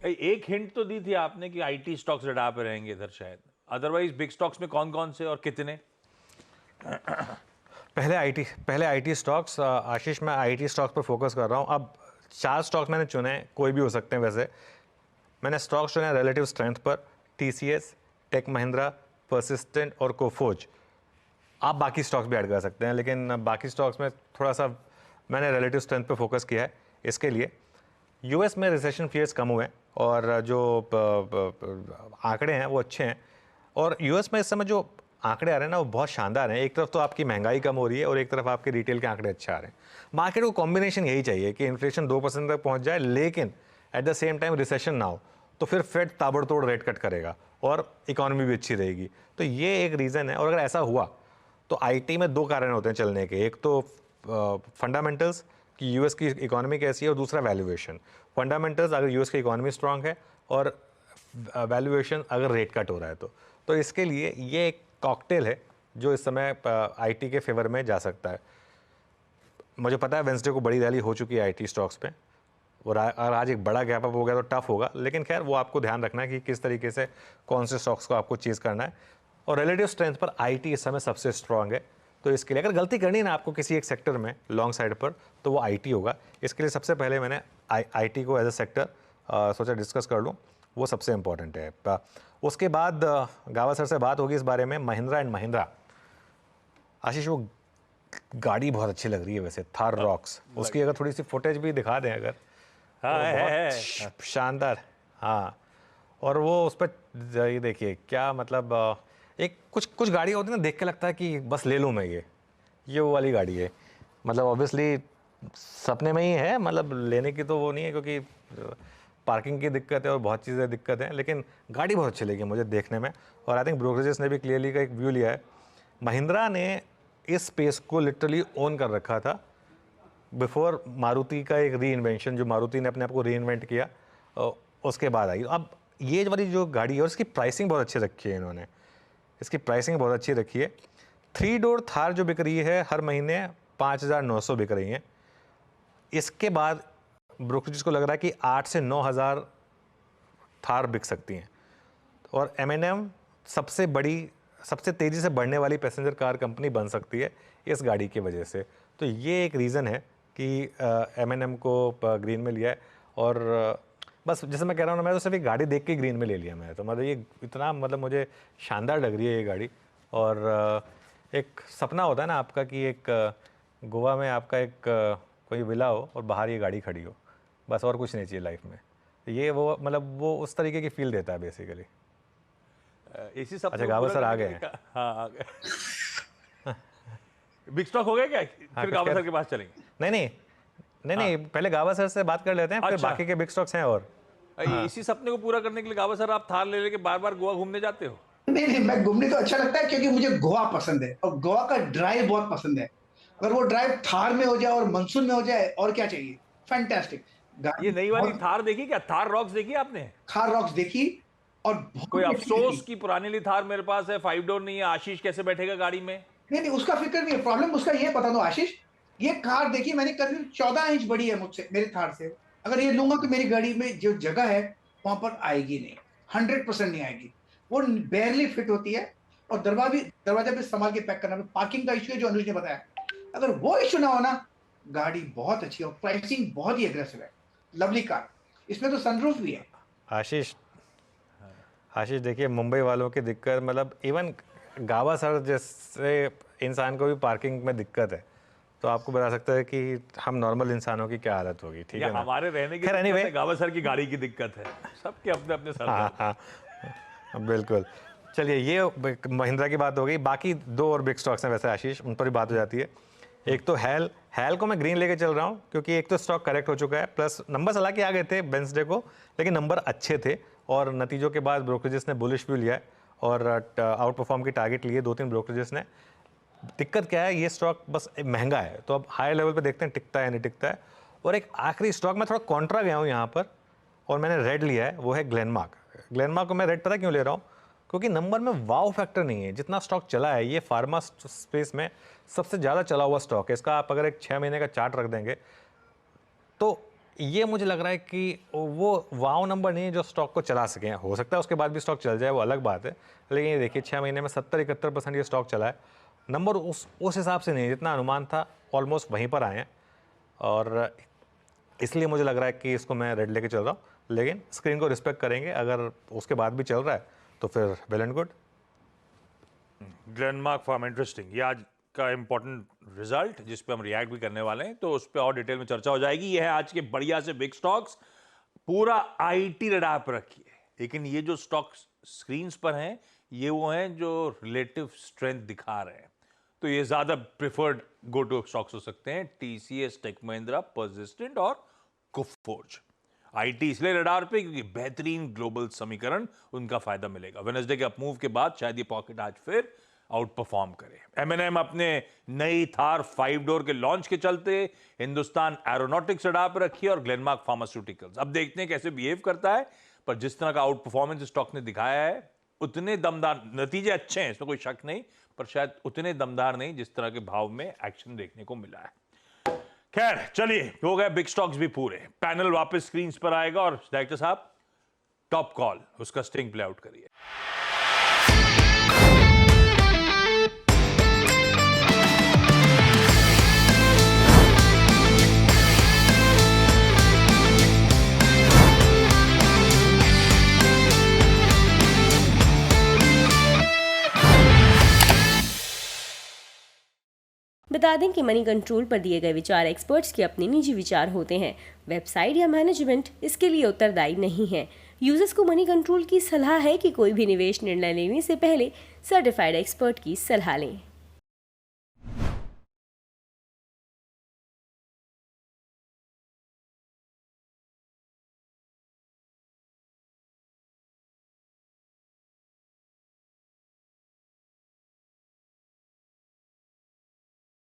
एक हिंट तो दी थी आपने कि आईटी स्टॉक्स रडार पे रहेंगे इधर शायद, अदरवाइज बिग स्टॉक्स में कौन कौन से और कितने? पहले आईटी स्टॉक्स, आशीष मैं आईटी स्टॉक्स पर फोकस कर रहा हूँ। अब 4 स्टॉक्स मैंने चुने, कोई भी हो सकते हैं वैसे। मैंने स्टॉक्स चुने रिलेटिव स्ट्रेंथ पर, टीसीएस, टेक महिंद्रा, परसिस्टेंट और कोफोज। आप बाकी स्टॉक्स भी ऐड कर सकते हैं, लेकिन बाकी स्टॉक्स में थोड़ा सा मैंने रिलेटिव स्ट्रेंथ पे फोकस किया है। इसके लिए यूएस में रिसेशन फियर्स कम हुए हैं और जो आंकड़े हैं वो अच्छे हैं। और यूएस में इस समय जो आंकड़े आ रहे हैं ना वो बहुत शानदार हैं। एक तरफ तो आपकी महंगाई कम हो रही है और एक तरफ आपके रिटेल के आंकड़े अच्छे आ रहे हैं। मार्केट को कॉम्बिनेशन यही चाहिए कि इन्फ्लेशन 2% तक पहुंच जाए, लेकिन at the same time recession ना हो, तो फिर फेड ताबड़तोड़ रेट कट करेगा और इकोनॉमी भी अच्छी रहेगी। तो ये एक रीज़न है। और अगर ऐसा हुआ तो आईटी में 2 कारण होते हैं चलने के। एक तो फंडामेंटल्स कि यूएस की इकोनॉमी कैसी है, और दूसरा वैल्यूएशन। फंडामेंटल्स अगर यूएस की इकोनॉमी स्ट्रांग है और वैल्यूएशन अगर रेट कट हो रहा है तो इसके लिए ये एक कॉकटेल है जो इस समय आईटी के फेवर में जा सकता है। मुझे पता है वेंसडे को बड़ी रैली हो चुकी है आईटी स्टॉक्स पे, और अगर आज एक बड़ा गैप अप हो गया तो टफ होगा, लेकिन खैर वो आपको ध्यान रखना है कि किस तरीके से कौन से स्टॉक्स को आपको चीज़ करना है। और रिलेटिव स्ट्रेंथ पर आईटी इस समय सबसे स्ट्रांग है। तो इसके लिए अगर गलती करनी है ना आपको किसी एक सेक्टर में लॉन्ग साइड पर, तो वो आईटी होगा। इसके लिए सबसे पहले मैंने आईटी को एज अ सेक्टर सोचा डिस्कस कर लूँ, वो सबसे इम्पॉर्टेंट है। उसके बाद गावा सर से बात होगी इस बारे में। महिंद्रा एंड महिंद्रा, आशीष वो गाड़ी बहुत अच्छी लग रही है वैसे, थार रॉक्स। उसकी अगर थोड़ी सी फुटेज भी दिखा दें अगर, हाँ तो बहुत है। शानदार। हाँ, और वो उस पर ये देखिए क्या मतलब, एक कुछ कुछ गाड़ी होती है ना, देख के लगता है कि बस ले लूँ मैं ये वो वाली गाड़ी है। मतलब ऑब्वियसली सपने में ही है, मतलब लेने की तो वो नहीं है, क्योंकि पार्किंग की दिक्कत है और बहुत चीज़ें दिक्कत हैं, लेकिन गाड़ी बहुत अच्छी लगी मुझे देखने में। और आई थिंक ब्रोकरेजेस ने भी क्लियरली का एक व्यू लिया है। महिंद्रा ने इस स्पेस को लिटरली ओन कर रखा था बिफोर मारुति का एक री इन्वेंशन, जो मारुति ने अपने आप को री इन्वेंट किया उसके बाद आई। अब ये वाली जो गाड़ी है और इसकी प्राइसिंग बहुत अच्छी रखी है इन्होंने, इसकी प्राइसिंग बहुत अच्छी रखी है। 3 डोर थार जो बिक रही है हर महीने 5,900 बिक रही हैं। इसके बाद ब्रोकरेज को लग रहा है कि 8 से 9,000 थार बिक सकती हैं। और M&M सबसे बड़ी, सबसे तेज़ी से बढ़ने वाली पैसेंजर कार कंपनी बन सकती है इस गाड़ी की वजह से। तो ये एक रीज़न है कि M&M को ग्रीन में लिया है। और बस जैसे मैं कह रहा हूँ ना, मैं तो सिर्फ एक गाड़ी देख के ग्रीन में ले लिया मैं तो। मतलब ये इतना, मतलब मुझे शानदार लग रही है ये गाड़ी। और एक सपना होता है ना आपका कि एक गोवा में आपका एक कोई विला हो और बाहर ये गाड़ी खड़ी हो, बस और कुछ नहीं चाहिए लाइफ में। ये वो मतलब वो उस तरीके की फील देता है बेसिकली। इसी सपने अच्छा को गावा पूरा सर आ करने गए के लिए हैं। हाँ आ गए। बिग स्टॉक हो गया क्या? हाँ फिर कुछ गावा कह, सर के पास चलेंगे। नहीं नहीं नहीं हाँ नहीं, पहले गावा सर से बात कर लेते हैं, फिर अच्छा, बाकी के बिग स्टॉक्स हैं। और हाँ इसी सपने को पूरा करने के लिए गावा सर आप थार ले लेके बार बार गोवा घूमने जाते हो? नहीं नहीं, मैं घूमने तो अच्छा लगता है क्योंकि मुझे गोवा पसंद है और गोवा का ड्राइव बहुत पसंद है। अगर वो ड्राइव थार में हो जाए और मानसून में हो जाए और क्या चाहिए। फैंटास्टिक ये गाड़ी। नई वाली बहुत थार देखी क्या? थार रॉक्स देखी आपने? थार रॉक्स देखी और कोई बहुत अच्छी अफसोस देखी। कि पुरानी वाली थार मेरे पास है, 5 डोर नहीं है, आशीष कैसे बैठेगा गाड़ी में? नहीं नहीं, उसका फिक्र नहीं है। प्रॉब्लम उसका ये बता दो आशीष, ये कार देखी मैंने, करीब 14 इंच बड़ी है मुझसे, मेरे थार से। अगर ये लूंगा तो मेरी गाड़ी में जो जगह है वहां पर आएगी नहीं, 100% नहीं आएगी। वो बेयरली फिट होती है। और दरवाजा भी संभाल के पैक करना। पार्किंग का इश्यू है जो अनुज ने बताया, अगर वो इश्यू ना हो ना, गाड़ी बहुत अच्छी है और प्राइसिंग बहुत ही एग्रेसिव है। लवली कार, इसमें तो सनरूफ भी है। आशीष, आशीष देखिए मुंबई वालों की दिक्कत, मतलब इवन गावा सर जैसे इंसान को भी पार्किंग में दिक्कत है, तो आपको बता सकता है कि हम नॉर्मल इंसानों की क्या हालत होगी। ठीक है ना? हमारे रहने की खैर दिक्कत एनीवे, है, गावा सर की गाड़ी की दिक्कत है। सबके अपने अपने सर हाँ पर। हाँ बिल्कुल। चलिए ये महिंद्रा की बात हो गई। बाकी 2 और बिग स्टॉक्स हैं वैसे आशीष, उन पर भी बात हो जाती है। एक तो हैल को मैं ग्रीन लेके चल रहा हूँ क्योंकि एक तो स्टॉक करेक्ट हो चुका है, प्लस नंबर हालांकि आ गए थे वेंसडे को, लेकिन नंबर अच्छे थे और नतीजों के बाद ब्रोकरेजेस ने बुलिश व्यू लिया है और आउट परफॉर्म की टारगेट लिए 2-3 ब्रोकरेजेस ने। दिक्कत क्या है, ये स्टॉक बस महंगा है, तो अब हाई लेवल पे देखते हैं टिकता है नहीं टिकता है। और एक आखिरी स्टॉक में थोड़ा कॉन्ट्रा गया हूँ यहाँ पर और मैंने रेड लिया है, वो है ग्लेनमार्क। ग्लेनमार्क को मैं रेड पता क्यों ले रहा हूँ, क्योंकि नंबर में वाव फैक्टर नहीं है। जितना स्टॉक चला है ये फार्मा स्पेस में सबसे ज़्यादा चला हुआ स्टॉक है। इसका आप अगर एक 6 महीने का चार्ट रख देंगे तो ये मुझे लग रहा है कि वो वाव नंबर नहीं है जो स्टॉक को चला सके। हो सकता है उसके बाद भी स्टॉक चल जाए, वो अलग बात है, लेकिन ये देखिए 6 महीने में 70-71% ये स्टॉक चला है। नंबर उस हिसाब से नहीं, जितना अनुमान था ऑलमोस्ट वहीं पर आए हैं, और इसलिए मुझे लग रहा है कि इसको मैं रेड लेके चल रहा हूँ। लेकिन स्क्रीन को रिस्पेक्ट करेंगे, अगर उसके बाद भी चल रहा है तो फिर well and good. Glenmark pharma, interesting. ये आज का इंपॉर्टेंट रिजल्ट जिस पे हम रिएक्ट भी करने वाले हैं, तो उस पे और डिटेल में चर्चा हो जाएगी। ये है आज के बढ़िया से बिग स्टॉक्स। पूरा आईटी रडार पर रखिए, लेकिन ये जो स्टॉक्स स्क्रीन्स पर हैं ये वो हैं जो रिलेटिव स्ट्रेंथ दिखा रहे हैं, तो ये ज्यादा प्रिफर्ड गो टू स्टॉक्स हो सकते हैं। टीसीएस, टेक महिंद्रा, पर्सिस्टेंट और कोफोर्ज। आईटी इसलिए रडार पे क्योंकि बेहतरीन ग्लोबल समीकरण, उनका फायदा मिलेगा। वेडनेसडे के अपमूव के बाद शायद ये पॉकेट आज फिर आउट परफॉर्म करे। एमएनएम अपने नई थार 5 डोर के लॉन्च के चलते हिंदुस्तान एरोनॉटिक्स रडार पर रखी है, और ग्लेनमार्क फार्मास्यूटिकल्स अब देखते हैं कैसे बिहेव करता है। पर जिस तरह का आउट परफॉर्मेंस स्टॉक ने दिखाया है, उतने दमदार नतीजे अच्छे हैं, इसमें कोई शक नहीं, पर शायद उतने दमदार नहीं जिस तरह के भाव में एक्शन देखने को मिला है। खैर चलिए, हो गए बिग स्टॉक्स भी पूरे। पैनल वापस स्क्रीन्स पर आएगा और डायरेक्टर साहब टॉप कॉल, उसका स्टिंग प्ले आउट करिए। बता दें कि मनी कंट्रोल पर दिए गए विचार एक्सपर्ट्स के अपने निजी विचार होते हैं। वेबसाइट या मैनेजमेंट इसके लिए उत्तरदायी नहीं है। यूजर्स को मनी कंट्रोल की सलाह है कि कोई भी निवेश निर्णय लेने से पहले सर्टिफाइड एक्सपर्ट की सलाह लें।